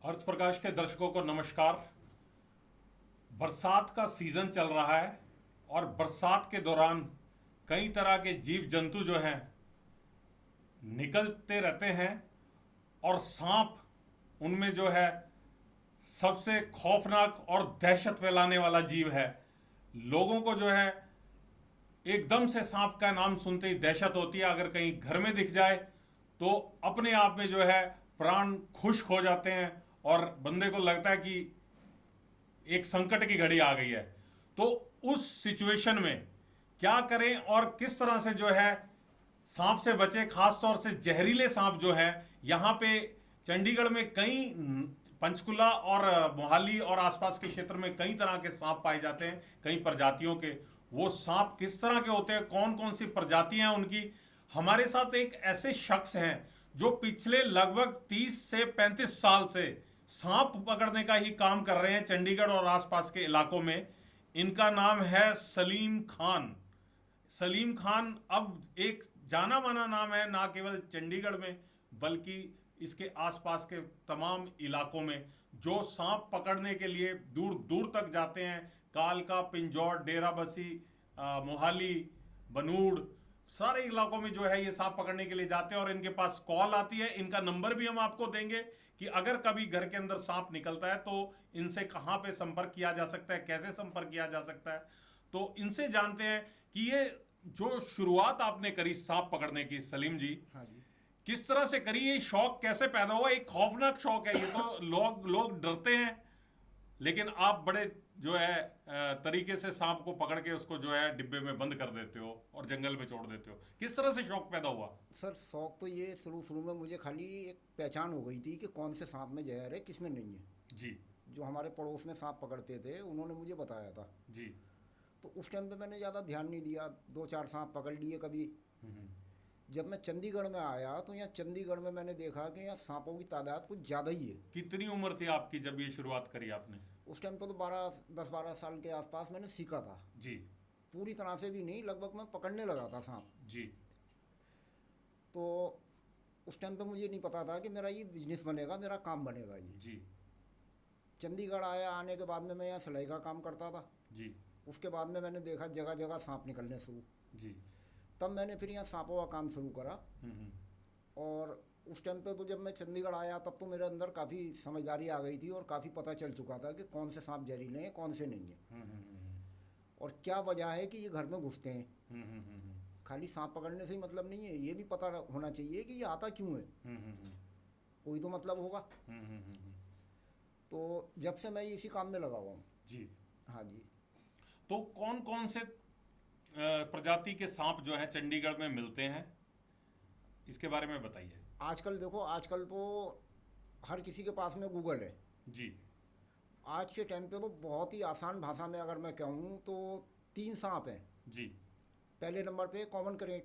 अर्थ प्रकाश के दर्शकों को नमस्कार। बरसात का सीजन चल रहा है और बरसात के दौरान कई तरह के जीव जंतु जो हैं निकलते रहते हैं और सांप उनमें जो है सबसे खौफनाक और दहशत फैलाने वाला जीव है। लोगों को जो है एकदम से सांप का नाम सुनते ही दहशत होती है। अगर कहीं घर में दिख जाए तो अपने आप में जो है प्राण खुश्क हो जाते हैं और बंदे को लगता है कि एक संकट की घड़ी आ गई है। तो उस सिचुएशन में क्या करें और किस तरह से जो है सांप से बचे, खास तौर से जहरीले सांप जो है यहाँ पे चंडीगढ़ में कई पंचकुला और मोहाली और आसपास के क्षेत्र में कई तरह के सांप पाए जाते हैं, कई प्रजातियों के। वो सांप किस तरह के होते हैं, कौन कौन सी प्रजातियां उनकी। हमारे साथ एक ऐसे शख्स हैं जो पिछले लगभग 30 से 35 साल से सांप पकड़ने का ही काम कर रहे हैं चंडीगढ़ और आसपास के इलाकों में। इनका नाम है सलीम खान। सलीम खान अब एक जाना माना नाम है, ना केवल चंडीगढ़ में बल्कि इसके आसपास के तमाम इलाकों में, जो सांप पकड़ने के लिए दूर दूर तक जाते हैं। कालका, पिंजौर, डेराबस्सी, मोहाली, बनूड़, सारे इलाकों में जो है ये सांप पकड़ने के लिए जाते हैं और इनके पास कॉल आती है। इनका नंबर भी हम आपको देंगे कि अगर कभी घर के अंदर सांप निकलता है तो इनसे कहाँ पे संपर्क किया जा सकता है, कैसे संपर्क किया जा सकता है। तो इनसे जानते हैं कि ये जो शुरुआत आपने करी सांप पकड़ने की, सलीम जी, हाँ जी। किस तरह से करी, ये शौक कैसे पैदा हुआ। एक खौफनाक शौक है ये तो, लोग डरते हैं, लेकिन आप बड़े जो है तरीके से सांप को पकड़ के उसको जो है डिब्बे में बंद कर देते हो और जंगल में छोड़ देते हो। किस तरह से शौक पैदा हुआ? सर शौक तो ये शुरू शुरू में मुझे खाली एक पहचान हो गई थी कि कौन से सांप में जहर है, किस में नहीं है। जी जो हमारे पड़ोस में सांप पकड़ते थे उन्होंने मुझे बताया था। जी। तो उस टाइम पे मैंने ज़्यादा ध्यान नहीं दिया, दो चार सांप पकड़ लिए कभी। हम्म। जब मैं चंडीगढ़ में आया तो यहाँ चंडीगढ़ में मैंने देखा कि यहाँ सांपों की तादाद कुछ ज़्यादा ही है। कितनी उम्र थी आपकी जब ये शुरुआत करी आपने? उस टाइम तो 10-12 साल के आसपास मैंने सीखा था। जी पूरी तरह से भी नहीं, लगभग मैं पकड़ने लगा था सांप। जी तो उस टाइम पे मुझे नहीं पता था कि मेरा ये बिजनेस बनेगा, मेरा काम बनेगा ये। जी चंडीगढ़ आया, आने के बाद में मैं यहाँ सिलाई का काम करता था। जी उसके बाद में मैंने देखा जगह जगह सांप निकलने शुरू। जी। तब मैंने फिर यहाँ सांपों का काम शुरू करा। हम्म। और उस टाइम पे तो जब मैं चंडीगढ़ आया तब तो मेरे अंदर काफ़ी समझदारी आ गई थी और काफ़ी पता चल चुका था कि कौन से सांप जहरीले हैं, कौन से नहीं हैं, और क्या वजह है कि ये घर में घुसते हैं। खाली सांप पकड़ने से ही मतलब नहीं है, ये भी पता होना चाहिए कि ये आता क्यों है। कोई तो मतलब होगा। तो जब से मैं इसी काम में लगा हुआ हूँ। जी। हाँ जी। तो कौन कौन से प्रजाति के सांप जो है चंडीगढ़ में मिलते हैं, इसके बारे में बताइए। आजकल देखो, आजकल तो हर किसी के पास में गूगल है। जी आज के टाइम पे तो बहुत ही आसान भाषा में अगर मैं कहूँ तो 3 सांप हैं। जी पहले नंबर पे कॉमन करेंट।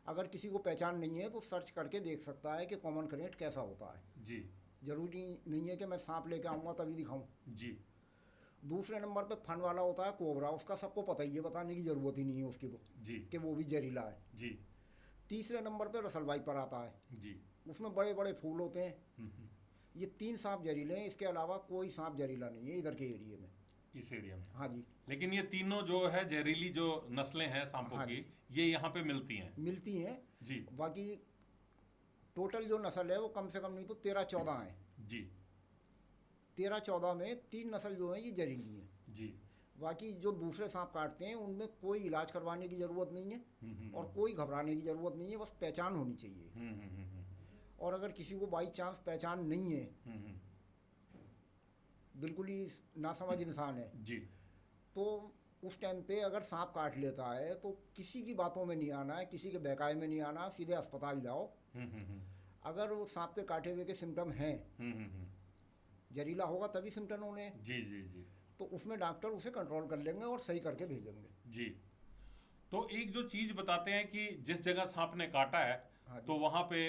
अगर किसी को पहचान नहीं है तो सर्च करके देख सकता है कि कॉमन करेंट कैसा होता है। जी ज़रूरी नहीं है कि मैं सांप लेके आऊँगा तभी दिखाऊँ। जी दूसरे नंबर पे फन वाला होता है कोबरा, उसका सबको पता ही है, बताने की ज़रूरत ही नहीं है उसकी तो, जी कि वो भी जहरीला है। जी तीसरे नंबर पे रसल वाइपर आता है, जी। उसमें बड़े बड़े फूल होते हैं। ये 3 सांप जहरीले हैं, इसके अलावा कोई सांप जहरीला नहीं है इधर के एरिए में। इस एरिया में? हाँ जी। लेकिन ये तीनों जो है जहरीली जो नस्लें हैं सांपों हाँ की, जी। ये यहाँ पे मिलती हैं? मिलती हैं। जी बाकी टोटल जो नस्ल है वो कम से कम नहीं तो 13-14 हैं। जी 13-14 में 3 नस्ल जो हैं ये जहरीली हैं। जी। बाकी जो दूसरे सांप काटते हैं उनमें कोई इलाज करवाने की ज़रूरत नहीं है और कोई घबराने की ज़रूरत नहीं है, बस पहचान होनी चाहिए। और अगर किसी को बाई चांस पहचान नहीं है, बिल्कुल ही नासमझ इंसान है, जी तो उस टाइम पे अगर सांप काट लेता है तो किसी की बातों में नहीं आना है, किसी के बहकावे में नहीं आना, सीधे अस्पताल जाओ। अगर वो सांप के काटे हुए के सिम्टम हैं, जहरीला होगा तभी सिम्टम होने हैं, जी जी जी। तो उसमें डॉक्टर उसे कंट्रोल कर लेंगे और सही करके भेजेंगे। जी। तो एक जो चीज बताते हैं कि जिस जगह सांप ने काटा है, हाँ जी। तो वहां पे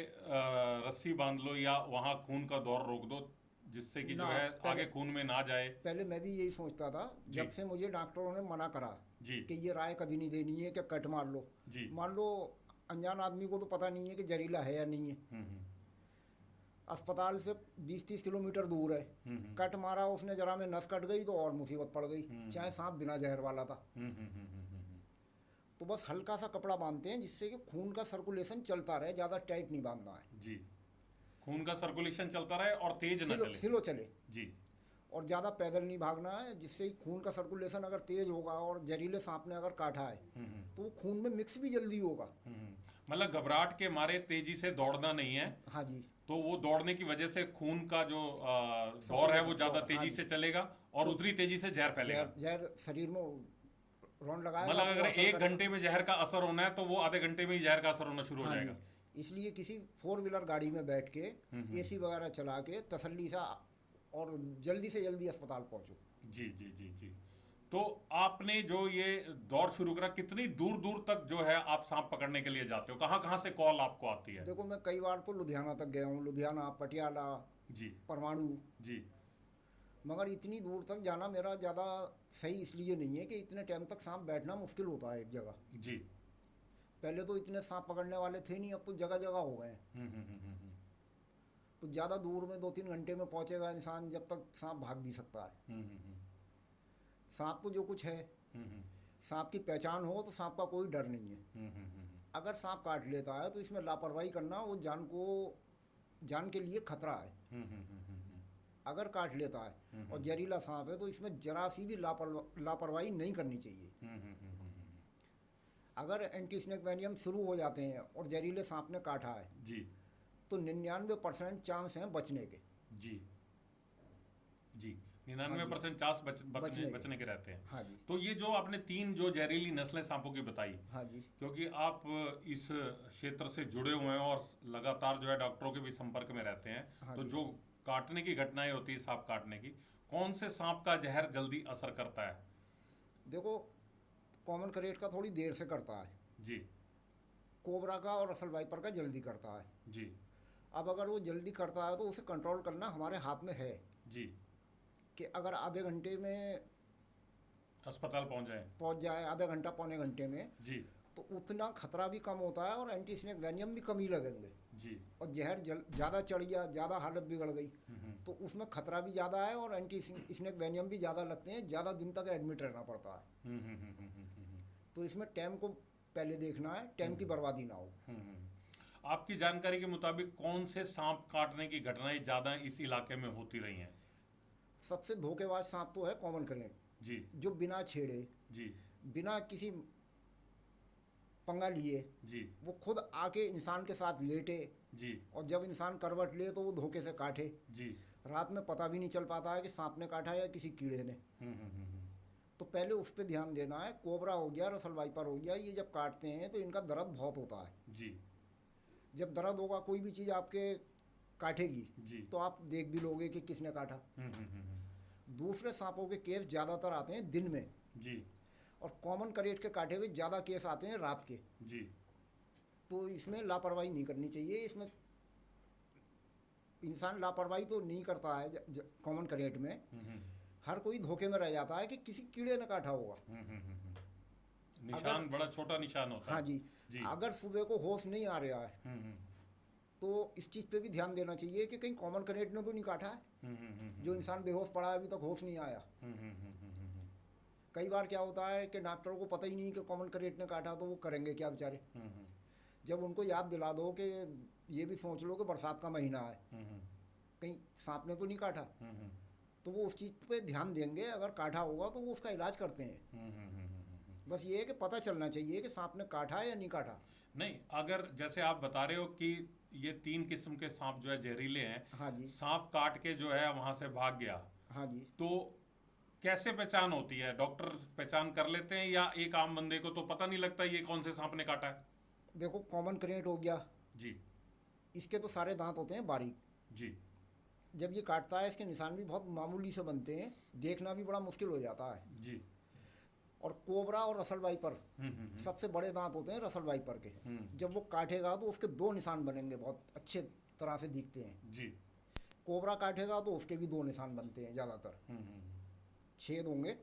रस्सी बांध लो या वहां खून का दौर रोक दो, जिससे कि जो ना, है पहले आगे खून में ना जाए। पहले मैं भी यही सोचता था, जब जी से मुझे डॉक्टरों ने मना करा जी कि ये राय कभी नहीं देनी है कि कट मार लो। जी। मान लो अनजान आदमी को तो पता नहीं है कि जहरीला है या नहीं है। अस्पताल से 20-30 किलोमीटर दूर है, कट मारा उसने, जरा में नस कट गई तो और मुसीबत पड़ गई, चाहे सांप बिना जहर वाला था। तो बस हल्का सा कपड़ा बांधते हैं जिससे कि खून का सर्कुलेशन चलता रहे, ज़्यादा टाइट नहीं बांधना है जी। खून का सर्कुलेशन चलता रहे और तेज ना चले। स्लो चले जी। और ज़्यादा पैदल नहीं भागना है, जिससे खून का सर्कुलेशन अगर तेज होगा और जहरीले सांप ने अगर काटा है तो वो खून में मिक्स भी जल्दी होगा। मतलब घबराहट के मारे तेजी से दौड़ना नहीं है। हाँ जी। तो वो दौड़ने की वजह से खून का जो दौर है वो ज्यादा तेजी से चलेगा और उतनी तेजी से जहर फैलेगा। जहर शरीर में रौंद लगाएगा। मतलब अगर 1 घंटे में जहर का असर होना है तो वो आधे घंटे में ही जहर का असर होना शुरू हो हाँ जाएगा। जी। इसलिए किसी 4 व्हीलर गाड़ी में बैठ के एसी वगैरह चला के तसल्ली से और जल्दी से जल्दी अस्पताल पहुंचो। जी जी जी जी। तो आपने जो ये दौर शुरू करा, कितनी दूर दूर तक जो है आप सांप पकड़ने के लिए जाते हो? कहाँ कहाँ से कॉल आपको आती है? देखो मैं कई बार तो लुधियाना तक गया हूँ, लुधियाना, पटियाला जी। परमाणु जी। मगर इतनी दूर तक जाना मेरा ज़्यादा सही इसलिए नहीं है कि इतने टाइम तक सांप बैठना मुश्किल होता है एक जगह। जी। पहले तो इतने सांप पकड़ने वाले थे नहीं, अब तो जगह जगह हो गए हैं। तो ज़्यादा दूर में 2-3 घंटे में पहुंचेगा इंसान, जब तक सांप भाग भी सकता है। सांप तो जो कुछ है, सांप की पहचान हो तो सांप का कोई डर नहीं है। अगर सांप काट लेता है तो इसमें लापरवाही करना वो जान के लिए खतरा है। अगर काट लेता है और जहरीला सांप है तो इसमें जरा सी भी लापरवाही नहीं करनी चाहिए। अगर एंटी स्नेक वेनियम शुरू हो जाते हैं और जहरीले सांप ने काटा है जी तो 99% चांस हैं बचने के। जी जी। 99% चांस बचने के रहते हैं। हाँ जी। तो ये जो आपने 3 जो जहरीली नस्लें सांपों की बताई, हाँ जी। क्योंकि आप इस क्षेत्र से जुड़े हुए हैं और लगातार जो है डॉक्टरों के भी संपर्क में रहते हैं, हाँ तो जी। जो काटने की घटनाएं होती है सांप काटने की, कौन से सांप का जहर जल्दी असर करता है? देखो कॉमन करेट का थोड़ी देर से करता है जी। कोबरा का और असल वाइपर का जल्दी करता है जी। अब अगर वो जल्दी करता है तो उसे कंट्रोल करना हमारे हाथ में है जी। कि अगर आधे घंटे में अस्पताल पहुंच जाए, आधा घंटा पौने घंटे में, जी। तो उतना खतरा भी कम होता है और एंटी स्नेक वेनियम भी कम ही लगेंगे। जी। और जहर ज़्यादा चढ़ गया, ज़्यादा हालत बिगड़ गई तो उसमें खतरा भी ज़्यादा है और एंटी स्नेक वेनियम भी ज़्यादा लगते हैं, ज़्यादा दिन तक एडमिट रहना पड़ता है। तो इसमें टाइम को पहले देखना है, टाइम की बर्बादी ना हो। आपकी जानकारी के मुताबिक कौन से सांप काटने की घटनाएं ज़्यादा इस इलाके में होती रही हैं? सबसे धोखेबाज सांप तो है कॉमन करेंट जी। जो बिना छेड़े, जी। बिना किसी पंगा लिए जी। वो खुद आके इंसान के साथ लेटे जी। और जब इंसान करवट ले तो वो धोखे से काटे। जी। रात में पता भी नहीं चल पाता है कि सांप ने काटा या किसी कीड़े ने। तो पहले उस पर ध्यान देना है। कोबरा हो गया, रसल वाइपर हो गया, ये जब काटते हैं तो इनका दर्द बहुत होता है। जी। जब दर्द होगा, कोई भी चीज़ आपके काटेगी जी। तो आप देख भी लोगे कि किसने काटा। दूसरे सांपों के केस ज़्यादातर आते हैं दिन में जी। और कॉमन करेट के काटे हुए ज़्यादा केस आते हैं रात के। जी। तो इसमें लापरवाही नहीं करनी चाहिए। इसमें इंसान लापरवाही तो नहीं करता है कॉमन करेट में, हर कोई धोखे में रह जाता है कि किसी कीड़े ने काटा होगा। निशान बड़ा छोटा निशान होता है। हाँ जी। अगर सुबह को होश नहीं आ रहा है तो इस चीज़ पे भी ध्यान देना चाहिए कि कहीं कॉमन करेट ने तो नहीं काटा है। जो इंसान बेहोश पड़ा है, अभी तक होश नहीं आया। कई बार क्या होता है कि डॉक्टरों को पता ही नहीं कि कॉमन करेट ने काटा, तो वो करेंगे क्या बेचारे। जब उनको याद दिला दो कि ये भी सोच लो कि बरसात का महीना है, कहीं सांप ने तो नहीं काटा, तो वो उस चीज़ पे ध्यान देंगे। अगर काटा होगा तो वो उसका इलाज करते हैं। बस ये है कि पता चलना चाहिए कि सांप ने काटा है या नहीं काटा। नहीं, अगर जैसे आप बता रहे हो कि ये 3 किस्म के सांप जो है जहरीले हैं। हाँ जी। सांप काट के जो है वहां से भाग गया। हाँ जी। तो कैसे पहचान होती है? डॉक्टर पहचान कर लेते हैं या एक आम बंदे को तो पता नहीं लगता ये कौन से सांप ने काटा है? देखो कॉमन करेट हो गया जी। इसके तो सारे दांत होते हैं बारीक। जी। जब ये काटता है इसके निशान भी बहुत मामूली से बनते हैं, देखना भी बड़ा मुश्किल हो जाता है। जी। और कोबरा और रसल वाइपर सबसे बड़े दांत होते हैं रसल वाइपर के। जब वो काटेगा तो उसके 2 निशान बनेंगे, बहुत अच्छे तरह से दिखते हैं। जी। कोबरा काटेगा तो उसके भी 2 निशान बनते हैं, ज़्यादातर छेद होंगे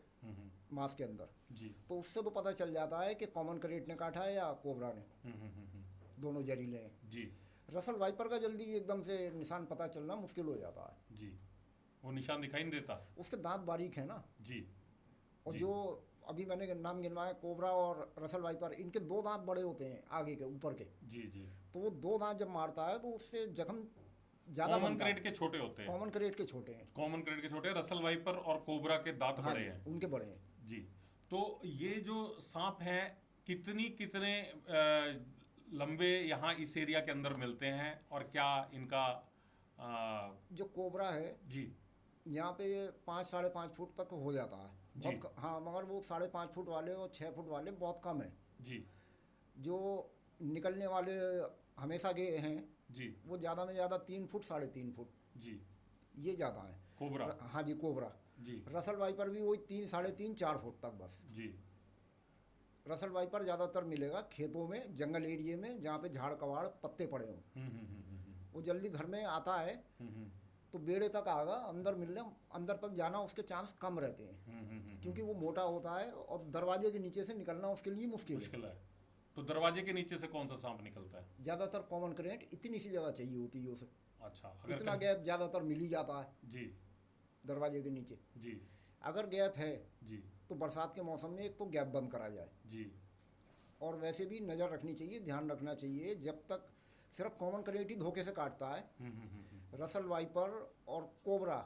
मांस के अंदर। जी। तो उससे तो पता चल जाता है कि कॉमन करेट ने काटा है या कोबरा ने। दोनों जहरीले हैं। जी। रसल वाइपर का जल्दी एकदम से निशान पता चलना मुश्किल हो जाता है। जी, वो निशान दिखाई नहीं देता। उसके दांत बारीक है ना। जी और जी जो अभी मैंने नाम गिनवाया, कोबरा और रसल वाइपर, इनके दो दांत बड़े होते हैं आगे के, ऊपर के। जी जी। तो वो दो दांत जब मारता है तो उससे जख्म ज़्यादा कॉमन बनता क्रेट है। के छोटे होते हैं। कॉमन क्रेट के छोटे हैं। कॉमन क्रेट के छोटे, रसल वाइपर और कोबरा के दांत हाँ बड़े जी, हैं। उनके बड़े हैं। जी। तो ये जो सांप हैं, कितने लंबे यहाँ इस एरिया के अंदर मिलते हैं, और क्या इनका जो कोबरा है जी यहाँ पे 5-5.5 फुट तक हो जाता है। जी हाँ, मगर वो 5.5 फुट वाले और 6 फुट वाले बहुत कम है। जी जो निकलने वाले हमेशा के हैं जी वो ज़्यादा में ज़्यादा 3 फुट 3.5 फुट, जी। ये ज़्यादा है। कोबरा। हाँ जी, कोबरा। जी रसल वाइपर भी वही 3-3.5 4 फुट तक बस। जी रसल वाइपर ज़्यादातर मिलेगा खेतों में, जंगल एरिए में, जहाँ पे झाड़ कबाड़ पत्ते पड़े हों। वो जल्दी घर में आता है तो बेड़े तक आएगा, अंदर मिलने, अंदर तक जाना उसके चांस कम रहते हैं, क्योंकि वो मोटा होता है और दरवाजे के नीचे से निकलना उसके लिए मुश्किल है। तो दरवाजे के नीचे से कौन सा सांप निकलता है? ज़्यादातर कॉमन करेंट इतनी सी जगह चाहिए होती है उसे। अच्छा, इतना गैप ज़्यादातर मिल ही जाता है जी दरवाजे के नीचे। जी अगर गैप है जी तो बरसात के मौसम में एक तो गैप बंद करा जाए, जी और वैसे भी नज़र रखनी चाहिए, ध्यान रखना चाहिए। जब तक सिर्फ कॉमन करेंट ही धोखे से काटता है, रसल वाइपर और कोबरा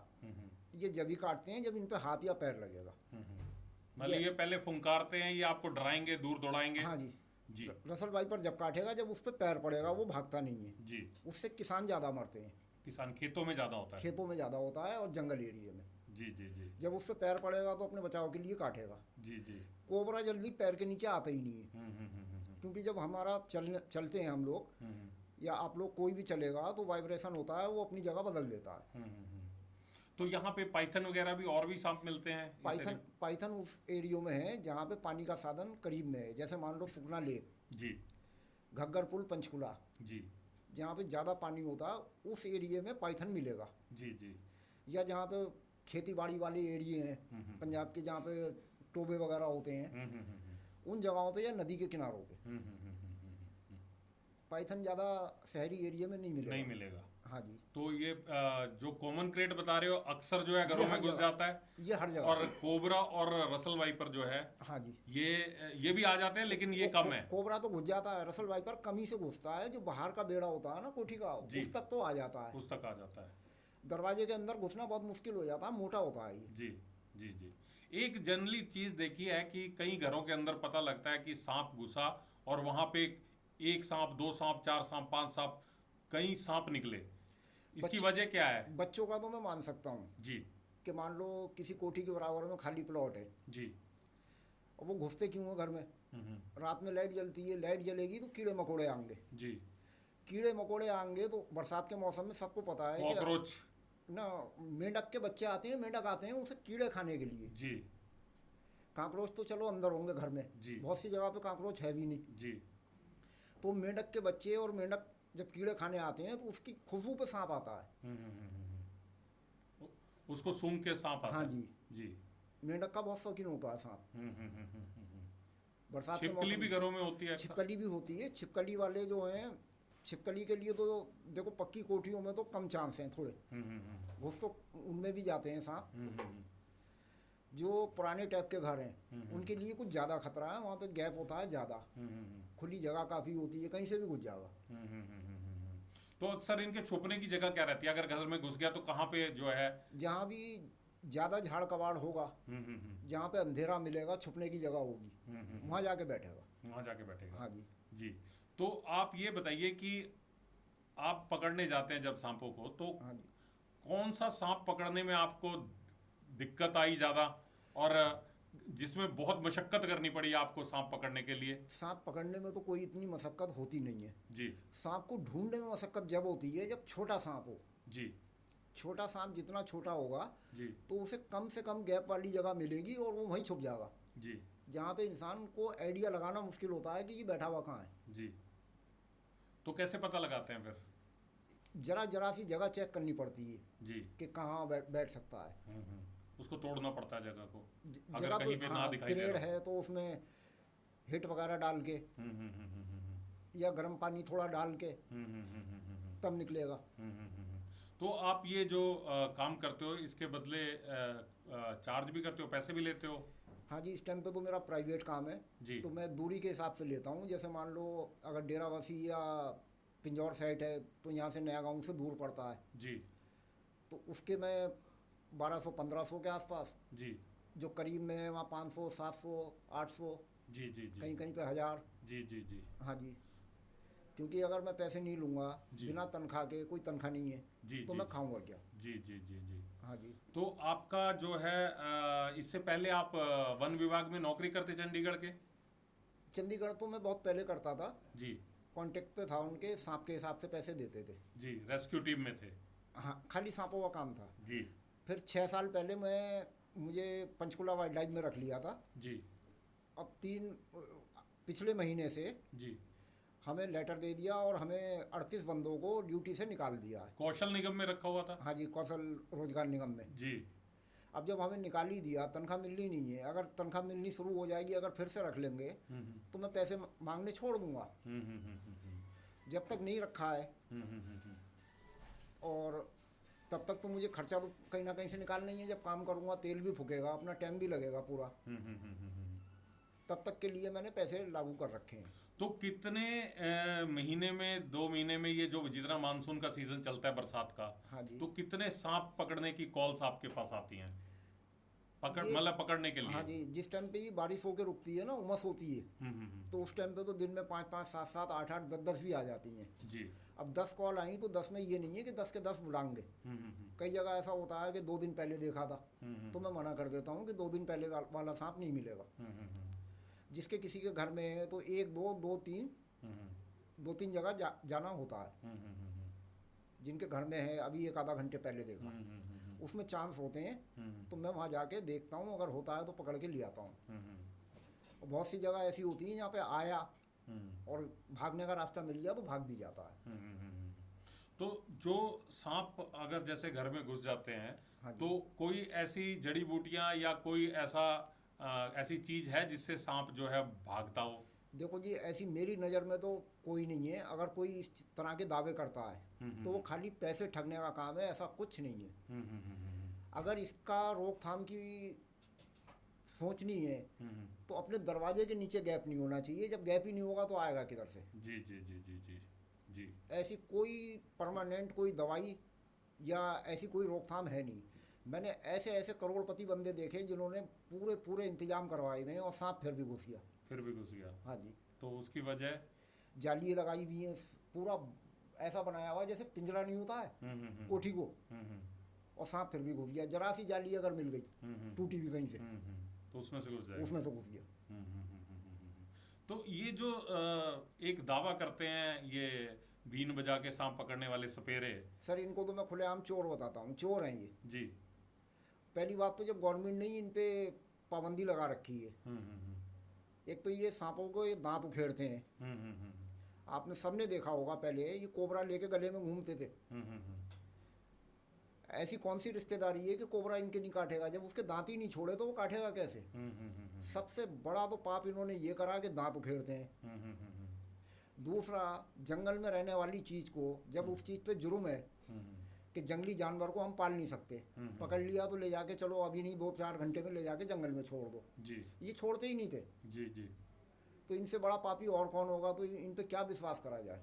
ये जब ही काटते हैं जब इन पे हाथ या पैर लगेगा। मतलब ये पहले फुंकारते हैं, ये आपको डराएंगे, दूर दौड़ाएंगे। हाँ जी जी। रसल वाइपर जब काटेगा जब उस पर पैर पड़ेगा, वो भागता नहीं है। जी। उससे किसान ज़्यादा मरते हैं। किसान खेतों में ज़्यादा होता है। खेतों में ज़्यादा होता है और जंगल एरिया में। जी जी जी जब उस पर पैर पड़ेगा तो अपने बचाव के लिए काटेगा। जी जी। कोबरा जल्दी पैर के नीचे आता ही नहीं है, क्योंकि जब हमारा चलते हैं हम लोग या आप लोग कोई भी चलेगा तो वाइब्रेशन होता है, वो अपनी जगह बदल देता है। तो यहाँ पे पाइथन वगैरह भी और भी सांप मिलते हैं? पाइथन उस एरियो में है जहाँ पे पानी का साधन करीब में है, जैसे मान लो सुखना लेक जी, घग्गर पुल पंचकुला, जी जहाँ पे ज़्यादा पानी होता है उस एरिया में पाइथन मिलेगा। जी जी। या जहाँ पे खेती बाड़ी वाले एरिए हैं पंजाब के, जहाँ पे टोबे वगैरह होते हैं, उन जगहों पे या नदी के किनारों पे पाइथन ज़्यादा शहरी एरिया में नहीं मिलेगा। हाँ जी। तो ये जो कॉमन क्रेट बता रहे हो अक्सर जो है घरों में घुस जाता है, ये हर जगह। और कोबरा और रसल वाइपर जो है, हाँ जी, ये भी आ जाते हैं, लेकिन ये कम है। कोबरा तो घुस जाता है, रसल वाइपर कम ही से घुसता है। जो बाहर का बेड़ा होता है ना कोठी का, उस तक तो आ जाता है, उस तक आ जाता है। दरवाजे के अंदर घुसना बहुत मुश्किल हो जाता है, मोटा होता है ये। जी जी जी। एक जनरली चीज देखी है कि कई घरों के अंदर पता लगता है कि सांप घुसा और वहां पे एक सांप, 2 सांप, 4 सांप, 5 सांप, कई सांप निकले। इसकी वजह क्या है? बच्चों का तो मैं मान सकता हूँ जी, कि मान लो किसी कोठी के बराबर में खाली प्लॉट है जी, और वो घुसते क्यों है घर में? रात में लाइट जलती है, लाइट जलेगी तो कीड़े मकोड़े आएंगे। जी। कीड़े मकोड़े आएंगे तो बरसात के मौसम में सबको पता है कि कॉकरोच ना, मेंढक के बच्चे आते हैं, मेंढक आते हैं उसे कीड़े खाने के लिए। जी। काकरोच तो चलो अंदर होंगे घर में, जी। बहुत सी जगह पे काकरोच है भी नहीं। जी। तो मेंढक के बच्चे और मेंढक जब कीड़े खाने आते हैं तो उसकी खुशबू पे सांप आता है। उसको सूंघ के सांप आता हाँ है। जी जी। मेंढक का बहुत शौकीन होता है सांप। बरसात के छिपकली मौसम भी घरों में होती है अक्सर। छिपकली भी होती है। छिपकली वाले जो हैं, छिपकली के लिए तो देखो पक्की कोठियों में तो कम चांस हैं थोड़े, घुस तो उनमें भी जाते हैं सांप। जो पुराने टाइप के घर हैं उनके लिए कुछ ज़्यादा खतरा है, वहाँ पे गैप होता है ज़्यादा, खुली जगह काफ़ी होती है, कहीं से भी घुस जाएगा। तो अक्सर इनके छुपने की जगह क्या रहती है? अगर घर में घुस गया तो कहाँ पे जो है? जहाँ भी ज़्यादा झाड़ कबाड़ होगा, जहाँ पे अंधेरा मिलेगा, छुपने की जगह होगी, वहाँ जाके बैठेगा। वहाँ जाके बैठेगा। हाँ जी जी। तो आप ये बताइए कि आप पकड़ने जाते हैं जब सांपों को, तो हाँ जी। कौन सा सांप पकड़ने में आपको दिक्कत आई ज़्यादा, और जिसमें बहुत मशक्कत करनी पड़ी आपको सांप पकड़ने के लिए? सांप पकड़ने में तो कोई इतनी मशक्कत होती नहीं है जी। सांप को ढूंढने में मशक्कत जब होती है जब छोटा सांप हो। जी। छोटा सांप जितना छोटा होगा जी। तो उसे कम से कम गैप वाली जगह मिलेगी और वो वहीं छुप जाएगा, जी। जहाँ पे इंसान को आइडिया लगाना मुश्किल होता है कि ये बैठा हुआ कहाँ है। जी। तो कैसे पता लगाते हैं फिर? जरा सी जगह चेक करनी पड़ती है जी। कि कहाँ बैठ सकता है। उसको तोड़ना पड़ता है जगह को, अगर जगह कहीं पे ना दिखाई दे पेड़ रहा है तो उसमें हिट वगैरह डाल के या गर्म पानी थोड़ा डाल के तब निकलेगा। तो आप ये जो काम करते हो इसके बदले चार्ज भी करते हो, पैसे भी लेते हो? हाँ जी, इस टाइम पे तो मेरा प्राइवेट काम है, जी तो मैं दूरी के हिसाब से लेता हूँ। जैसे मान लो अगर डेराबस्सी या पिंजौर साइड है तो यहाँ से नया गांव से दूर पड़ता है, जी तो उसके मैं 1200-1500 के आसपास, जी जो करीब में है वहाँ 500-700 800, जी जी जी कहीं कहीं पे 1000। जी जी जी हाँ जी, क्योंकि अगर मैं पैसे नहीं लूँगा जी बिना तनख्वाह के, कोई तनख्वाह नहीं है, जी तो जी मैं खाऊंगा क्या। जी जी जी जी। हाँ जी। तो आपका जो है इससे पहले आप वन विभाग में नौकरी करते चंडीगढ़ के? चंडीगढ़ तो मैं बहुत पहले करता था, जी कांटेक्ट पे था उनके, सांप के हिसाब से पैसे देते थे। जी, रेस्क्यू टीम में थे? हाँ, खाली सांपों का काम था। जी फिर 6 साल पहले मुझे पंचकुला वाइल्ड लाइफ में रख लिया था। जी अब पिछले महीने से जी। हमें लेटर दे दिया और हमें 38 बंदों को ड्यूटी से निकाल दिया है। कौशल निगम में रखा हुआ था? हाँ जी, कौशल रोजगार निगम में। जी। अब जब हमें निकाल ही दिया, तनख्वाह मिलनी नहीं है, अगर तनख्वाह मिलनी शुरू हो जाएगी, अगर फिर से रख लेंगे हम्म तो मैं पैसे मांगने छोड़ दूंगा। हम्म हम्म हम्म हम्म जब तक नहीं रखा है, हम्म हम्म हम्म हम्म और तब तक तो मुझे खर्चा तो कहीं ना कहीं से निकालना ही है। जब काम करूंगा तेल भी फूकेगा, अपना टाइम भी लगेगा पूरा, तब तक के लिए मैंने पैसे लागू कर रखे हैं। तो कितने महीने में, 2 महीने में, ये जो जितना मानसून का सीजन चलता है बरसात का, हाँ जी। तो कितने सांप पकड़ने की कॉल्स आपके पास आती हैं? ये मतलब पकड़ने के लिए? हाँ जी, जिस टाइम पे ये बारिश होकर रुकती है ना, उमस होती है, तो उस टाइम पे तो दिन में 5-5 7-7 8-8 10-10 भी आ जाती हैं। जी। अब 10 कॉल आई तो 10 में ये नहीं है कि 10 के 10 बुलाएंगे। कई जगह ऐसा होता है कि 2 दिन पहले देखा था, तो मैं मना कर देता हूँ कि 2 दिन पहले वाला सांप नहीं मिलेगा। जिसके किसी के घर में है तो 1 2 2 3 2-3 जगह जाना होता है। जिनके घर में है अभी 1 आधा घंटे पहले देखा, उसमें चांस होते हैं, तो मैं वहाँ जाके देखता हूँ, अगर होता है तो पकड़ के ले आता हूँ। और बहुत सी जगह ऐसी होती है जहाँ पे आया और भागने का रास्ता मिल गया तो भाग भी जाता है। तो जो सांप अगर जैसे घर में घुस जाते हैं, हाँ जी। तो कोई ऐसी जड़ी बूटियां या कोई ऐसी चीज है जिससे सांप जो है भागता हो? देखो जी, ऐसी मेरी नज़र में तो कोई नहीं है। अगर कोई इस तरह के दावे करता है तो वो खाली पैसे ठगने का काम है, ऐसा कुछ नहीं है। अगर इसका रोकथाम की सोचनी है तो अपने दरवाजे के नीचे गैप नहीं होना चाहिए। जब गैप ही नहीं होगा तो आएगा किधर से? जी जी जी जी जी जी। ऐसी कोई परमानेंट कोई दवाई या ऐसी कोई रोकथाम है नहीं। मैंने ऐसे ऐसे करोड़पति बंदे देखे जिन्होंने पूरे पूरे इंतजाम करवाए हुए हैं और सांप फिर भी घुस गया। फिर भी घुस गया? हाँ जी। तो उसकी वजह? जाली लगाई हुई है, पूरा ऐसा बनाया हुआ है जैसे पिंजरा नहीं होता है कोठी को, और सांप फिर भी घुस गया। जरा सी जाली अगर मिल गई टूटी भी कहीं से, तो उसमें से घुस जाएगा? उसमें से घुस गया। तो ये जो एक दावा करते हैं ये बीन बजा के सांप पकड़ने वाले सपेरे, सर इनको तो मैं खुलेआम चोर बताता हूँ, चोर हैं ये। जी। पहली बात तो जब गवर्नमेंट ने ही इन पे पाबंदी लगा रखी है, एक तो ये सांपों को ये दांत उखेड़ते हैं। आपने सबने देखा होगा, पहले ये कोबरा लेके गले में घूमते थे। ऐसी कौन सी रिश्तेदारी है कि कोबरा इनके नहीं काटेगा? जब उसके दांत ही नहीं छोड़े तो वो काटेगा कैसे? सबसे बड़ा तो पाप इन्होंने ये करा कि दांत उखेड़ते हैं। दूसरा, जंगल में रहने वाली चीज को जब उस चीज पे जुर्म है कि जंगली जानवर को हम पाल नहीं सकते, पकड़ लिया तो ले जाके चलो अभी नहीं 2-4 घंटे में ले जाके जंगल में छोड़ दो। जी ये छोड़ते ही नहीं थे। जी जी। तो इनसे बड़ा पापी और कौन होगा? तो इन पे क्या विश्वास करा जाए?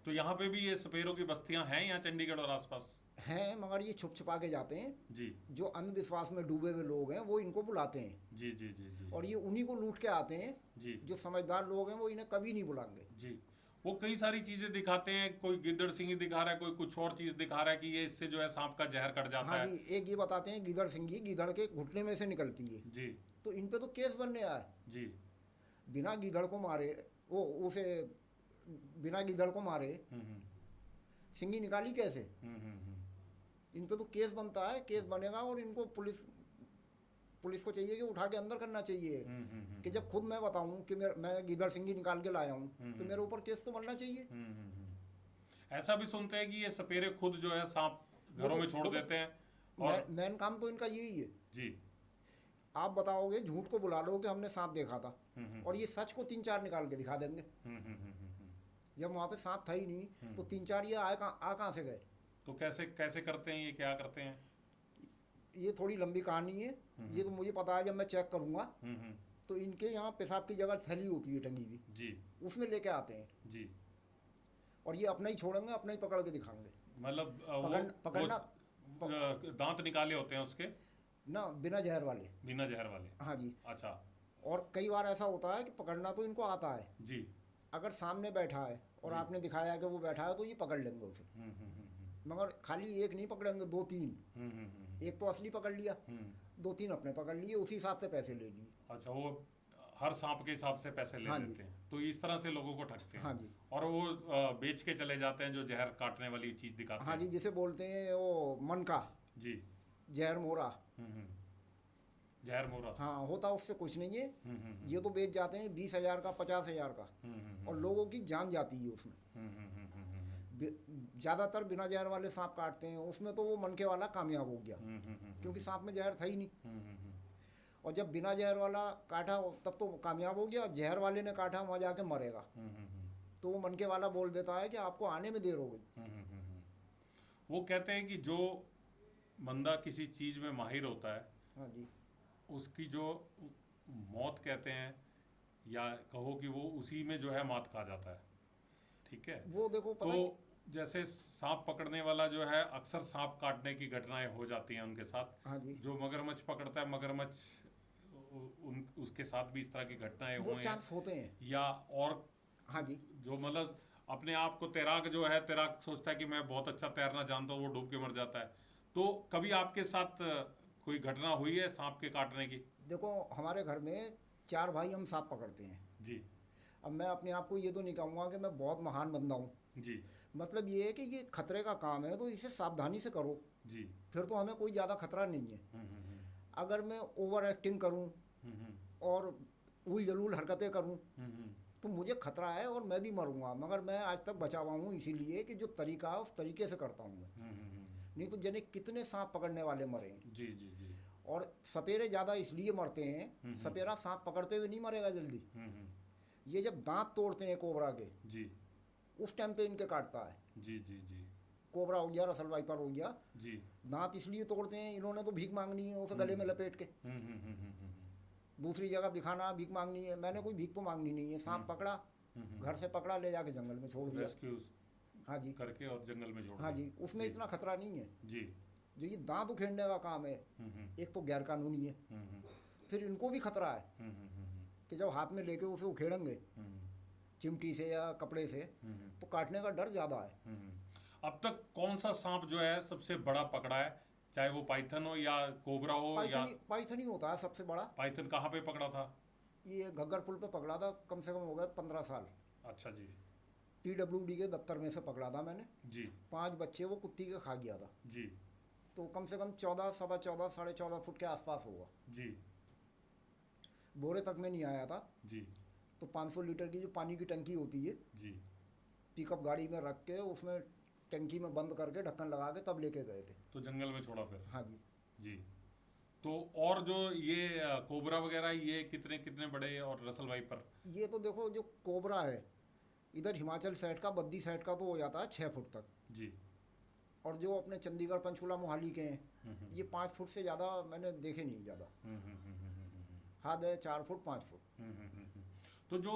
तो यहाँ पे भी ये सपेरों की बस्तियां हैं यहाँ चंडीगढ़ और आसपास? हैं, मगर ये छुप छुपा के जाते हैं। जी। जो अंधविश्वास में डूबे हुए लोग हैं वो इनको बुलाते हैं। जी जी जी जी। और ये उन्हीं को लूट के आते हैं। जी। जो समझदार लोग हैं वो इन्हें कभी नहीं बुलाएंगे। जी। वो कई सारी चीजें दिखाते हैं, कोई गिद्दड़ सिंगी दिखा रहा है, कोई कुछ और चीज दिखा रहा है कि ये इससे जो है सांप का जहर कट जाता हाँ है। जी, एक ये बताते हैं गिदड़ सिंगी गिदड़ के घुटने में से निकलती है। जी। तो इन पे तो केस बनने आया। जी। बिना गिदड़ को मारे उसे बिना गिदड़ को मारे सिंगी निकाली कैसे? इन पे तो केस बनता है, केस बनेगा और इनको पुलिस को चाहिए कि उठा के अंदर करना चाहिए। कि जब खुद मैं बताऊं कि मैं गिदड़ सिंगी निकाल के लाया हूं तो मेरे ऊपर केस तो बनना चाहिए। ऐसा भी सुनते हैं कि ये सपेरे खुद जो है सांप घरों में छोड़ देते हैं। और मेन काम तो इनका यही है। जी। आप बताओगे, झूठ को बुला लो कि हमने सांप देखा था, और ये सच को 3-4 निकाल के दिखा देंगे। जब वहाँ पे सांप था ही नहीं तो 3-4 ये आ कहाँ से गए? तो कैसे कैसे करते हैं ये, क्या करते हैं? ये थोड़ी लंबी कहानी है। ये तो मुझे पता है, जब मैं चेक करूँगा हम्म। तो इनके यहाँ पेशाब की जगह थैली होती है टंगी हुई, जी उसमें लेके आते हैं जी। और ये अपना ही छोड़ेंगे, अपना ही पकड़ के दिखाएंगे। मतलब पकड़ना दांत निकाले होते हैं उसके, ना, बिना जहर वाले। बिना जहर वाले? हाँ जी। अच्छा। और कई बार ऐसा होता है कि पकड़ना तो इनको आता है, जी अगर सामने बैठा है और जी। आपने दिखाया कि वो बैठा है तो ये पकड़ लेंगे उसे। मगर खाली एक नहीं पकड़ेंगे, 2-3। एक तो असली पकड़ लिया, 2-3 अपने पकड़ लिए, उसी हिसाब से पैसे ले लिए। अच्छा, वो हर सांप के हिसाब से पैसे ले हाँ जी। लेते हैं, तो इस तरह से लोगों को ठगते हैं। हाँ जी। और वो बेच के चले जाते हैं जो जहर काटने वाली चीज दिखाते हाँ हैं। जी, जिसे बोलते हैं वो मन का जी। जहर मोरा। जहर मोरा। हाँ, होता उससे कुछ नहीं है। हम्म। ये तो बेच जाते हैं 20,000 का, 50,000 का, और लोगों की जान जाती है उसमें। ज़्यादातर बिना जहर वाले सांप काटते हैं, उसमें तो वो मनके वाला कामयाब हो गया, क्योंकि सांप में जहर था ही नहीं। और जब बिना जहर वाला काटा तब तो कामयाब हो गया, जहर वाले ने काटा वहाँ जाके मरेगा, तो वो मनके वाला बोल देता है कि आपको आने में देर हो गई। वो कहते हैं कि जो बंदा किसी चीज में माहिर होता है, हाँ जी, उसकी जो मौत कहते हैं, या कहो कि वो उसी में जो है मात खा जाता है। ठीक है, वो देखो पता तो जैसे सांप पकड़ने वाला जो है, अक्सर सांप काटने की घटनाएं हो जाती हैं उनके साथ। हाँ जी, जो मगरमच्छ पकड़ता है, मगरमच्छ उसके साथ भी इस तरह की घटनाएं वो हुई हैं। चांस होते हैं। या और हाँ जी, जो मतलब अपने आप को तैराक जो है, तैराक सोचता है कि मैं बहुत अच्छा तैरना जानता हूँ, वो डूब के मर जाता है। तो कभी आपके साथ कोई घटना हुई है सांप के काटने की? देखो हमारे घर में 4 भाई हम सांप पकड़ते हैं। जी अब मैं अपने आप को ये तो नहीं कहूँगा कि मैं बहुत महान बंदा हूँ, जी मतलब ये है कि ये खतरे का काम है तो इसे सावधानी से करो, जी। फिर तो हमें कोई ज़्यादा खतरा नहीं है। हम्म। अगर मैं ओवर एक्टिंग करूं और उल जलूल हरकतें करूं तो मुझे खतरा है और मैं भी मरूंगा, मगर मैं आज तक बचा हुआ हूँ इसीलिए कि जो तरीका है उस तरीके से करता हूँ मैं। नहीं तो जने कितने सांप पकड़ने वाले मरे हैं। जी जी जी। और सपेरे ज़्यादा इसलिए मरते हैं, सपेरा सांप पकड़ते हुए नहीं मरेगा जल्दी, ये जब दांत तोड़ते हैं कोबरा के, जी उस टाइम पे इनके काटता है। जी जी जी कोबरा हो गया, रसल वाइपर हो गया, जी। दांत इसलिए तोड़ते हैं, इन्होंने तो भीख मांगनी है उसे गले में लपेट के, दूसरी जगह दिखाना, भीख मांगनी है। मैंने कोई भीख तो मांगनी नहीं है, सांप पकड़ा, घर से पकड़ा, ले जाके जंगल में छोड़ दिया। रेस्क्यू हाँ जी, करके और जंगल में छोड़ हाँ दिया। जी, उसमें इतना खतरा नहीं है। जी। जो ये दांत उखेड़ने का काम है, एक तो गैर कानूनी है, फिर इनको भी खतरा है कि जब हाथ में लेके उसे उखेड़ेंगे चिमटी से या कपड़े से तो काटने का डर ज़्यादा है। अब तक कौन सा सांप जो है सबसे बड़ा पकड़ा है, चाहे वो पाइथन हो या कोबरा हो? या पाइथन ही होता है सबसे बड़ा। पाइथन कहाँ पे पकड़ा था? ये घग्गर पुल पे पकड़ा था, कम से कम हो गए 15 साल। अच्छा जी। PWD के दफ्तर में से पकड़ा था मैंने जी। 5 बच्चे वो कुत्ती के खा गया था जी। तो कम से कम 14, सवा 14, 14.5 फुट के आसपास होगा। जी। बोरे तक में नहीं आया था। जी। तो 500 लीटर की जो पानी की टंकी होती है, जी। पिकअप गाड़ी में रख के उसमें टंकी में बंद करके ढक्कन लगा के तब लेके गए थे। तो जंगल में छोड़ा फिर? हाँ जी। जी। तो और जो ये कोबरा वगैरह, ये कितने कितने बड़े, और रसल वाइपर? ये तो देखो जो कोबरा है इधर हिमाचल साइड का, बद्दी साइड का तो हो जाता है 6 फुट तक। जी। और जो अपने चंडीगढ़ पंचकूला मोहाली के हैं ये 5 फुट से ज़्यादा मैंने देखे नहीं ज़्यादा। हद है 4 फुट 5 फुट। तो जो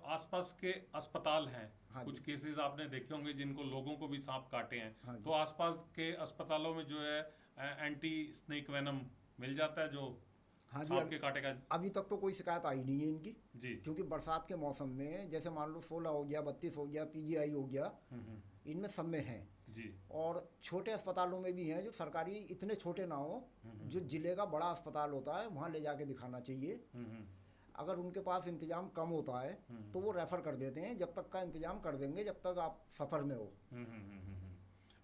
आसपास के अस्पताल हैं, हाँ कुछ जी। केसेस आपने देखे होंगे जिनको लोगों को भी सांप काटे हैं, हाँ जी। तो आसपास के अस्पतालों में जो है एंटी स्नेक वेनम मिल जाता है जो हाँ जी, सांप के काटे का? अभी तक तो कोई शिकायत आई नहीं है इनकी, जी। क्योंकि बरसात के मौसम में जैसे मान लो 16 हो गया, 32 हो गया, PGI हो गया, इनमें सब में हैं। जी। और छोटे अस्पतालों में भी हैं जो सरकारी, इतने छोटे ना हो, जो जिले का बड़ा अस्पताल होता है वहाँ ले जाके दिखाना चाहिए। अगर उनके पास इंतजाम कम होता है तो वो रेफर कर देते हैं, जब तक का इंतजाम कर देंगे जब तक आप सफ़र में हो।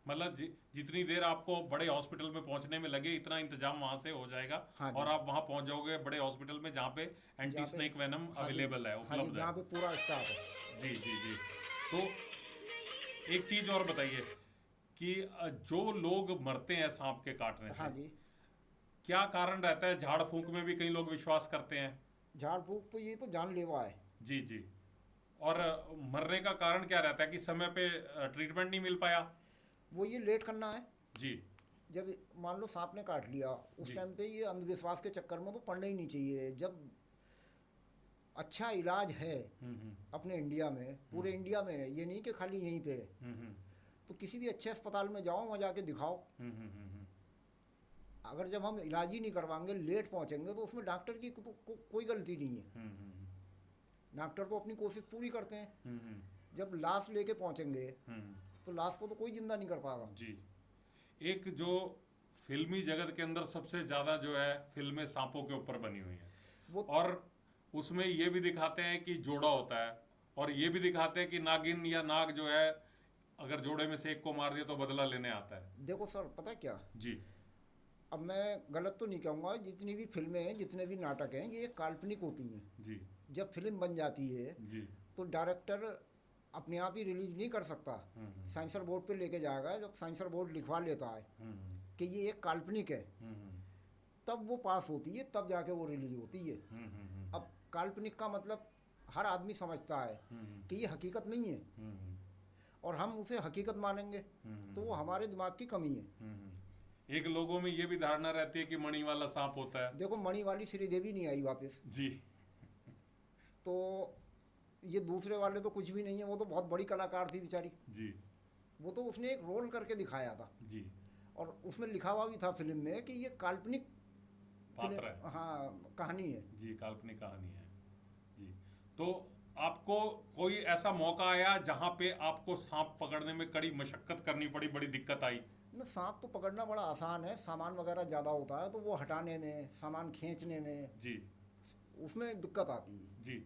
मतलब जितनी देर आपको बड़े हॉस्पिटल में पहुंचने में लगे, इतना इंतजाम वहां से हो जाएगा। हाँ जी। और आप वहां पहुंच जाओगे बड़े हॉस्पिटल में जहाँ पे एंटी स्नेक वेनम अवेलेबल है, हाँ जी, उपलब्ध जहाँ है। पे पूरा स्टाफ है। जी जी जी। तो एक चीज और बताइए कि जो लोग मरते हैं सांप के काटने से, हाँ जी, क्या कारण रहता है? झाड़ फूंक में भी कई लोग विश्वास करते हैं। झाड़ फूक तो ये तो जानलेवा है। जी जी। और मरने का कारण क्या रहता है कि समय पे ट्रीटमेंट नहीं मिल पाया? वो ये लेट करना है। जी। जब मान लो सांप ने काट लिया, उस जी। टाइम पे ये अंधविश्वास के चक्कर में तो पड़ना ही नहीं चाहिए। जब अच्छा इलाज है अपने इंडिया में, पूरे इंडिया में, ये नहीं कि खाली यहीं पे है, तो किसी भी अच्छे अस्पताल में जाओ, वहाँ जाके दिखाओ। अगर जब हम इलाज ही नहीं करवाएंगे, लेट पहुँचेंगे, तो उसमें डॉक्टर की कोई गलती नहीं है। डॉक्टर तो अपनी कोशिश पूरी करते हैं। जब लाश लेके पहुँचेंगे तो लाश को तो कोई जिंदा नहीं कर पाएगा। जी। एक जो फिल्मी जगत के अंदर सबसे ज़्यादा जो है फिल्में सांपों के ऊपर बनी हुई हैं, वो और उसमें ये भी दिखाते हैं कि जोड़ा होता है, और ये भी दिखाते हैं कि नागिन या नाग जो है अगर जोड़े में से एक को मार दिया तो बदला लेने आता है। देखो सर, पता है क्या, जी। अब मैं गलत तो नहीं कहूँगा, जितनी भी फिल्में हैं, जितने भी नाटक हैं, ये काल्पनिक होती हैं। जी। जब फिल्म बन जाती है जी। तो डायरेक्टर अपने आप ही रिलीज नहीं कर सकता, सेंसर बोर्ड पे लेके जाएगा। जब सेंसर बोर्ड लिखवा लेता है कि ये एक काल्पनिक है, तब वो पास होती है, तब जाके वो रिलीज होती है। अब काल्पनिक का मतलब हर आदमी समझता है कि ये हकीकत नहीं है, और हम उसे हकीकत मानेंगे, तो वो हमारे दिमाग की कमी है। एक लोगों में ये भी धारणा रहती है कि मणि वाला सांप होता है। देखो, मणि वाली श्रीदेवी नहीं आई वापस, जी। तो ये दूसरे वाले तो कुछ भी नहीं है। वो तो बहुत बड़ी कलाकार थी बेचारी। जी। वो तो उसने एक रोल करके दिखाया था। जी। और उसमें लिखा हुआ भी था फिल्म में कि ये काल्पनिक पात्र है। हाँ, कहानी है। जी, काल्पनिक कहानी है। जी। तो आपको कोई ऐसा मौका आया जहां पे आपको सांप पकड़ने में कड़ी मशक्कत करनी पड़ी, बड़ी दिक्कत आई? ना, सांप तो पकड़ना बड़ा आसान है, सामान वगैरह ज़्यादा होता है तो वो हटाने में, सामान खींचने में, जी। उसमें दिक्कत आती है। जी।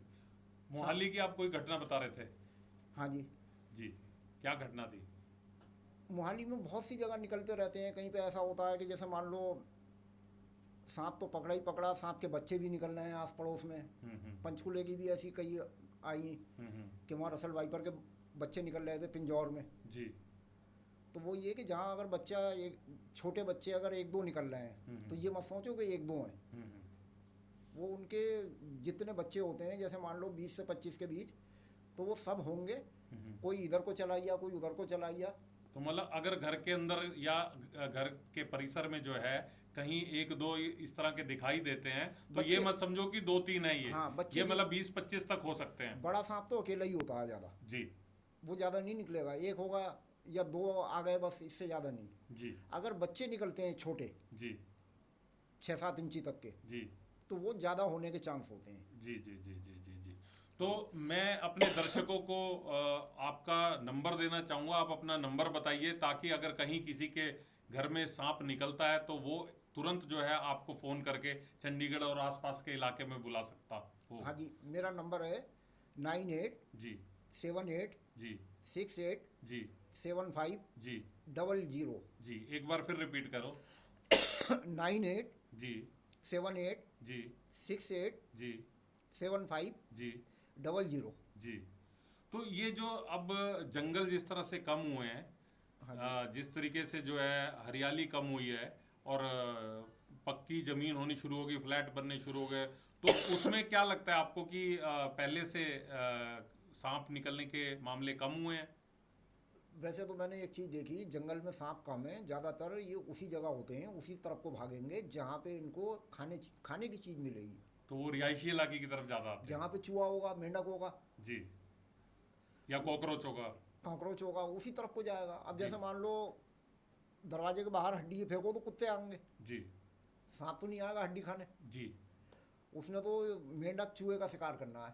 मोहाली की आप कोई घटना बता रहे थे? हाँ जी। जी। क्या घटना थी? मोहाली में बहुत सी जगह निकलते रहते हैं। कहीं पे ऐसा होता है कि जैसे मान लो सांप तो पकड़ा ही पकड़ा, सांप के बच्चे भी निकल रहे हैं आस पड़ोस में। पंचकूले की भी ऐसी कई आई कि वहाँ रसल वाइपर के बच्चे निकल रहे थे पिंजौर में। जी। तो वो ये कि जहाँ अगर बच्चा, एक छोटे बच्चे अगर एक दो निकल रहे हैं, तो ये मत सोचो कि एक दो हैं। वो उनके जितने बच्चे होते हैं, जैसे मान लो 20 से 25 के बीच, तो वो सब होंगे। कोई इधर को चला गया, कोई उधर को चला गया। तो मतलब अगर घर के अंदर या घर के परिसर में जो है कहीं एक दो इस तरह के दिखाई देते हैं, तो ये मत समझो कि 2-3 है ये। हाँ, बच्चे ये मतलब 20-25 तक हो सकते हैं। बड़ा सांप तो अकेला ही होता है ज़्यादा। जी। वो ज़्यादा नहीं निकलेगा, एक होगा या दो आ गए, बस, इससे ज़्यादा नहीं। जी। अगर बच्चे निकलते हैं छोटे, जी। 6-7 इंची तक के, जी। तो वो ज़्यादा होने के चांस होते हैं। जी। जी। जी। जी। जी। जी। तो मैं अपने दर्शकों को आपका नंबर देना चाहूँगा। आप अपना नंबर बताइए, ताकि अगर कहीं किसी के घर में सांप निकलता है तो वो तुरंत जो है आपको फ़ोन करके चंडीगढ़ और आसपास के इलाके में बुला सकता हो। हाँ जी, मेरा नंबर है 98 जी। 78 जी। 68 जी। 75 जी। 00। जी। एक बार फिर रिपीट करो। 98 जी। 78 जी। 68 जी। 75 जी। 00। जी। तो ये जो अब जंगल जिस तरह से कम हुए हैं, हाँ जिस तरीके से जो है हरियाली कम हुई है, और पक्की जमीन होनी शुरू हो गई, फ्लैट बनने शुरू हो गए, तो उसमें क्या लगता है आपको कि पहले से सांप निकलने के मामले कम हुए हैं? वैसे तो मैंने एक चीज़ देखी, जंगल में सांप कम है। ज़्यादातर ये उसी जगह होते हैं, उसी तरफ को भागेंगे जहाँ पे इनको खाने की चीज़ मिलेगी। तो वो रिहायशी इलाके की तरफ ज़्यादा आते हैं। जहाँ पे चूहा होगा, मेंढक होगा, जी, या कॉकरोच होगा, कॉकरोच होगा, उसी तरफ को जाएगा। अब जी। जैसे मान लो दरवाजे के बाहर हड्डी फेंको तो कुत्ते आएंगे, जी। सांप तो नहीं आएगा हड्डी खाने। जी। उसने तो मेंढक चूहे का शिकार करना है।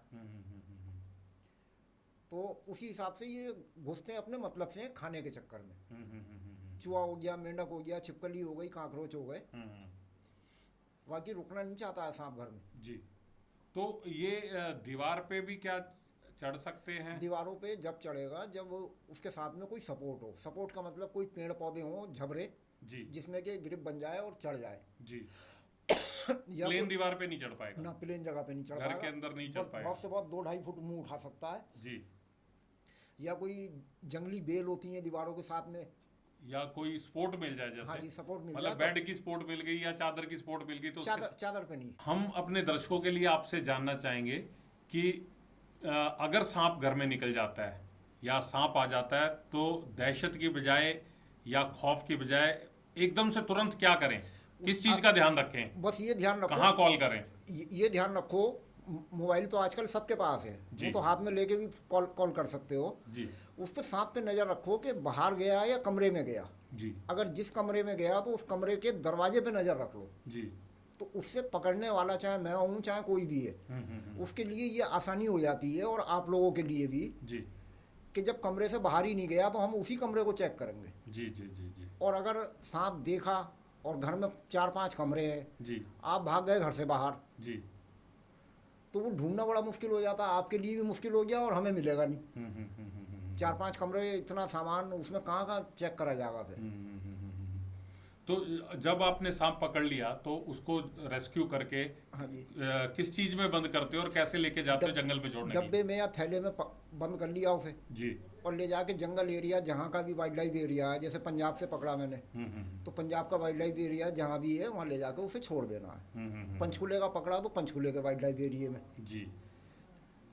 तो उसी हिसाब से ये घुसते हैं अपने मतलब से खाने के चक्कर में। चूहा हो गया, मेंढक हो गया, छिपकली हो गई, काकरोच हो गए, बाकी रुकना नहीं चाहता है सांप घर में। जी। तो ये दीवार पे भी क्या चढ़ सकते हैं? दीवारों पे जब चढ़ेगा, जब उसके साथ में कोई सपोर्ट हो। सपोर्ट का मतलब कोई पेड़ पौधे हों, झबरे, जी, जिसमें कि ग्रिप बन जाए और चढ़ जाए। जी। या प्लेन दीवार पे नहीं चढ़ पाएगा? ना, प्लेन जगह पे नहीं चढ़ घर पाएगा। के अंदर नहीं चढ़ पाएगा। बहुत से बहुत 2-2.5 फुट मुंह उठा सकता है। जी। या कोई जंगली बेल होती है दीवारों के साथ में, या कोई स्पोर्ट मिल जाए, जैसे हाँ जी, सपोर्ट मिल मतलब जाए। बेड की स्पोर्ट मिल गई या चादर की स्पोर्ट मिल गई, तो चादर पे नहीं। हम अपने दर्शकों के लिए आपसे जानना चाहेंगे कि अगर सांप घर में निकल जाता है या सांप आ जाता है तो दहशत की बजाय या खौफ की बजाय एकदम से तुरंत क्या करें, किस चीज का ध्यान रखें, बस ये ध्यान रखो, कहाँ कॉल करें? ये ध्यान रखो, मोबाइल तो आजकल सबके पास है, जी। वो तो हाथ में लेके भी कॉल कॉल कर सकते हो। जी उस पर सांप पे नज़र रखो कि बाहर गया या कमरे में गया। जी अगर जिस कमरे में गया तो उस कमरे के दरवाजे पे नज़र रख लो, जी। तो उससे पकड़ने वाला चाहे मैं हूँ चाहे कोई भी है, उसके लिए ये आसानी हो जाती है और आप लोगों के लिए भी, जी कि जब कमरे से बाहर ही नहीं गया तो हम उसी कमरे को चेक करेंगे। जी जी जी जी और अगर सांप देखा और घर में 4-5 कमरे हैं, जी आप भाग गए घर से बाहर, जी। तो वो ढूंढना बड़ा मुश्किल हो जाता, आपके लिए भी मुश्किल हो गया और हमें मिलेगा नहीं। 4-5 कमरे, इतना सामान, उसमें कहाँ कहाँ चेक करा जाएगा फिर। तो जब आपने सांप पकड़ लिया तो उसको रेस्क्यू करके हाँ जी, किस चीज में बंद करते हो और कैसे लेके जाते हो जंगल में छोड़ने के डब्बे में या थैले में बंद कर लिया उसे, लिए? जी। और ले जाके जंगल एरिया जहाँ का भी वाइल्ड लाइफ एरिया है, जैसे पंजाब से पकड़ा मैंने, तो पंजाब का वाइल्ड लाइफ एरिया जहाँ भी है वहाँ ले जाके उसे छोड़ देना है। पंचकुले का पकड़ा तो पंचकुले के वाइल्ड लाइफ एरिया में, जी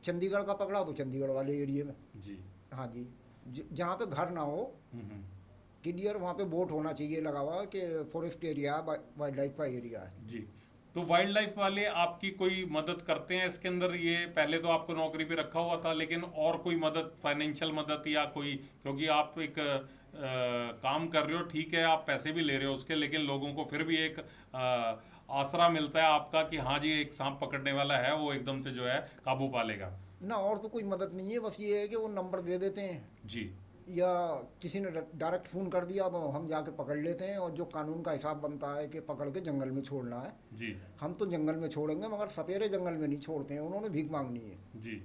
चंडीगढ़ का पकड़ा तो चंडीगढ़ वाले एरिया में। जी। हाँ जी, जहाँ पे घर ना हो, क्लियर वहाँ पे बोट होना चाहिए लगा हुआ कि फॉरेस्ट एरिया, वाइल्ड लाइफ का एरिया है। जी। तो वाइल्ड लाइफ वाले आपकी कोई मदद करते हैं इसके अंदर? ये पहले तो आपको नौकरी पे रखा हुआ था, लेकिन और कोई मदद, फाइनेंशियल मदद या कोई, क्योंकि आप एक काम कर रहे हो, ठीक है आप पैसे भी ले रहे हो उसके, लेकिन लोगों को फिर भी एक आसरा मिलता है आपका कि हाँ जी एक सांप पकड़ने वाला है, वो एकदम से जो है काबू पा लेगा। ना और तो कोई मदद नहीं है, बस ये है कि वो नंबर दे देते हैं जी या किसी ने डायरेक्ट फ़ोन कर दिया तो हम जाके पकड़ लेते हैं, और जो कानून का हिसाब बनता है कि पकड़ के जंगल में छोड़ना है, जी हम तो जंगल में छोड़ेंगे, मगर सपेरे जंगल में नहीं छोड़ते हैं, उन्होंने भीख मांगनी है। जी।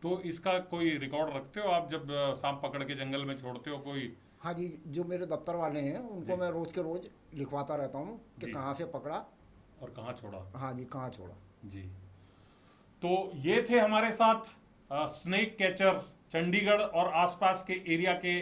तो इसका कोई रिकॉर्ड रखते हो आप जब सांप पकड़ के जंगल में छोड़ते हो कोई? हाँ जी, जो मेरे दफ्तर वाले हैं उनको जी। मैं रोज़ के रोज़ लिखवाता रहता हूँ कि जी। कहाँ से पकड़ा, और कहाँ छोड़ा? हाँ जी, कहाँ छोड़ा। जी। तो ये थे हमारे साथ स्नेक कैचर चंडीगढ़ और आसपास के एरिया के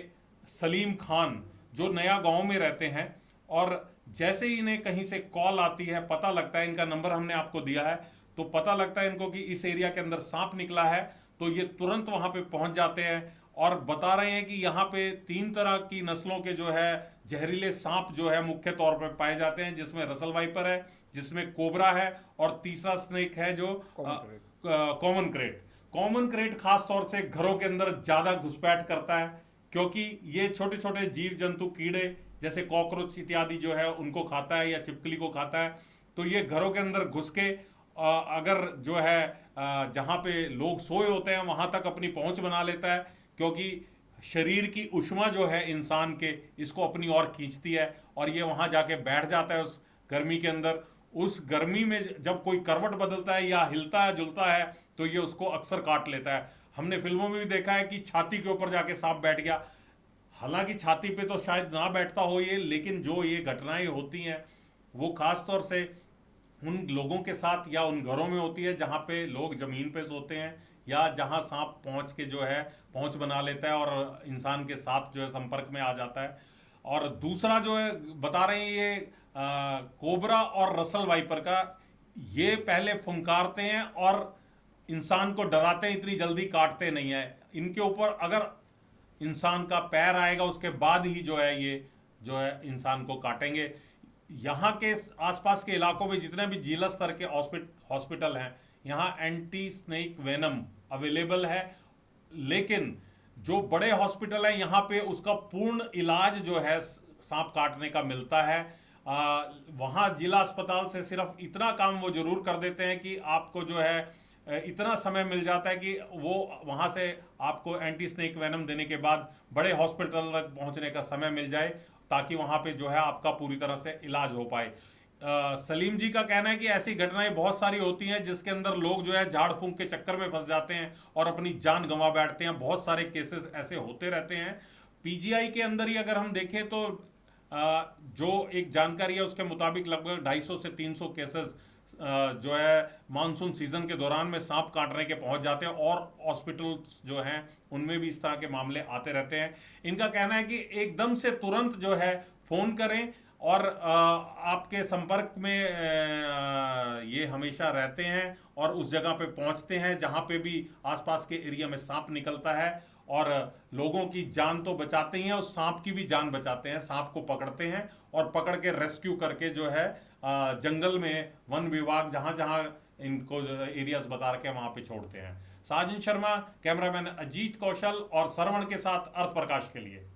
सलीम खान, जो नया गांव में रहते हैं, और जैसे ही इन्हें कहीं से कॉल आती है, पता लगता है, इनका नंबर हमने आपको दिया है, तो पता लगता है इनको कि इस एरिया के अंदर सांप निकला है, तो ये तुरंत वहां पे पहुंच जाते हैं और बता रहे हैं कि यहाँ पे 3 तरह की नस्लों के जो है जहरीले सांप जो है मुख्य तौर पर पाए जाते हैं, जिसमें रसल वाइपर है, जिसमें कोबरा है, और तीसरा स्नेक है जो कॉमन क्रेट। कॉमन क्रेट खास तौर से घरों के अंदर ज्यादा घुसपैठ करता है, क्योंकि ये छोटे छोटे जीव जंतु, कीड़े जैसे कॉकरोच इत्यादि जो है उनको खाता है या छिपकली को खाता है। तो ये घरों के अंदर घुस के अगर जो है जहाँ पे लोग सोए होते हैं वहां तक अपनी पहुंच बना लेता है, क्योंकि शरीर की उष्मा जो है इंसान के, इसको अपनी ओर खींचती है, और ये वहां जाके बैठ जाता है उस गर्मी के अंदर। उस गर्मी में जब कोई करवट बदलता है या हिलता है जुलता है तो ये उसको अक्सर काट लेता है। हमने फिल्मों में भी देखा है कि छाती के ऊपर जाके सांप बैठ गया, हालांकि छाती पे तो शायद ना बैठता हो ये, लेकिन जो ये घटनाएं होती हैं वो खास तौर से उन लोगों के साथ या उन घरों में होती है जहाँ पे लोग जमीन पे सोते हैं, या जहाँ सांप पहुँच के जो है पहुँच बना लेता है और इंसान के साथ जो है संपर्क में आ जाता है। और दूसरा जो है बता रहे हैं ये कोबरा और रसल वाइपर का, ये पहले फुंकारते हैं और इंसान को डराते हैं, इतनी जल्दी काटते नहीं है। इनके ऊपर अगर इंसान का पैर आएगा उसके बाद ही जो है ये जो है इंसान को काटेंगे। यहाँ के आसपास के इलाकों में जितने भी जिला स्तर के हॉस्पिटल हैं, यहाँ एंटी स्नेक वेनम अवेलेबल है, लेकिन जो बड़े हॉस्पिटल हैं यहाँ पे उसका पूर्ण इलाज जो है सांप काटने का मिलता है। वहाँ जिला अस्पताल से सिर्फ इतना काम वो जरूर कर देते हैं कि आपको जो है इतना समय मिल जाता है कि वो वहाँ से आपको एंटी स्नेक वेनम देने के बाद बड़े हॉस्पिटल तक पहुँचने का समय मिल जाए, ताकि वहाँ पे जो है आपका पूरी तरह से इलाज हो पाए। सलीम जी का कहना है कि ऐसी घटनाएं बहुत सारी होती हैं जिसके अंदर लोग जो है झाड़ फूंक के चक्कर में फंस जाते हैं और अपनी जान गंवा बैठते हैं। बहुत सारे केसेस ऐसे होते रहते हैं। पीजीआई के अंदर ही अगर हम देखें तो जो एक जानकारी है उसके मुताबिक लगभग 250 से 300 केसेस जो है मानसून सीजन के दौरान में सांप काटने के पहुंच जाते हैं, और हॉस्पिटल्स जो हैं उनमें भी इस तरह के मामले आते रहते हैं। इनका कहना है कि एकदम से तुरंत जो है फोन करें और आपके संपर्क में ये हमेशा रहते हैं और उस जगह पे पहुंचते हैं जहां पे भी आसपास के एरिया में सांप निकलता है, और लोगों की जान तो बचाते ही हैं, उस सांप की भी जान बचाते हैं। सांप को पकड़ते हैं और पकड़ के रेस्क्यू करके जो है जंगल में वन विभाग जहां जहां इनको एरियाज बता रखे हैं वहां पे छोड़ते हैं। साजन शर्मा, कैमरामैन अजीत कौशल और श्रवण के साथ अर्थ प्रकाश के लिए।